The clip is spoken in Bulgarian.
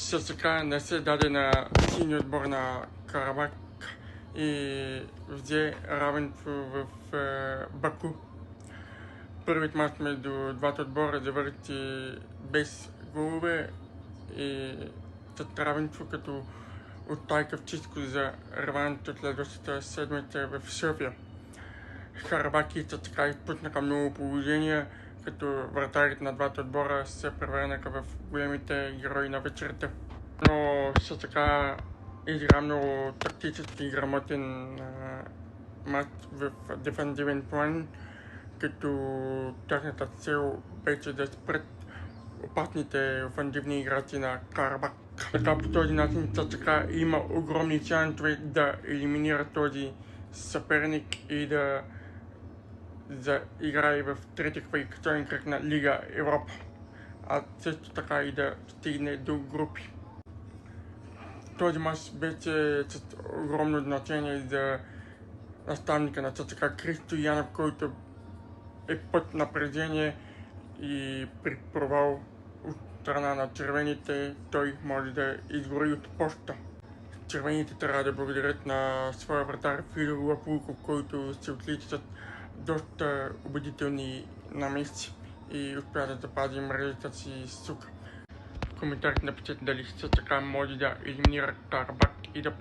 СССР не се даде на синия отбор на Карабак и взе равенство в Баку. Първият мач между двата отбора завърши без голове и след равенство, като оттайка в чистко за реванш от следващата седмица в София. Карабаките така изпуснаха много положения, като вратарите на двата отбора се превърнаха в големите герои на вечерта. Но също така изигра много тактически грамотен матч в дефензивен план, като тяхната цел беше да спрат опасните офанзивни играчи на Карабак. Така по този начин също така има огромни шансове да елиминира този съперник и да играе в третия квалификационен кръг на Лига Европа, а също така и да стигне до групи. Този мач беше с огромно значение за наставника на ЦСКА Христо Янов, който е под напрежение и при провал от страна на червените той може да изгори от поста. Червените трябва да благодарят на своя вратар Филип Лапулков, който се отлича с доста убедителни намеси и успя да запази мрежата си сука. В коментарите напишете дали също така може да елиминира Карабак и да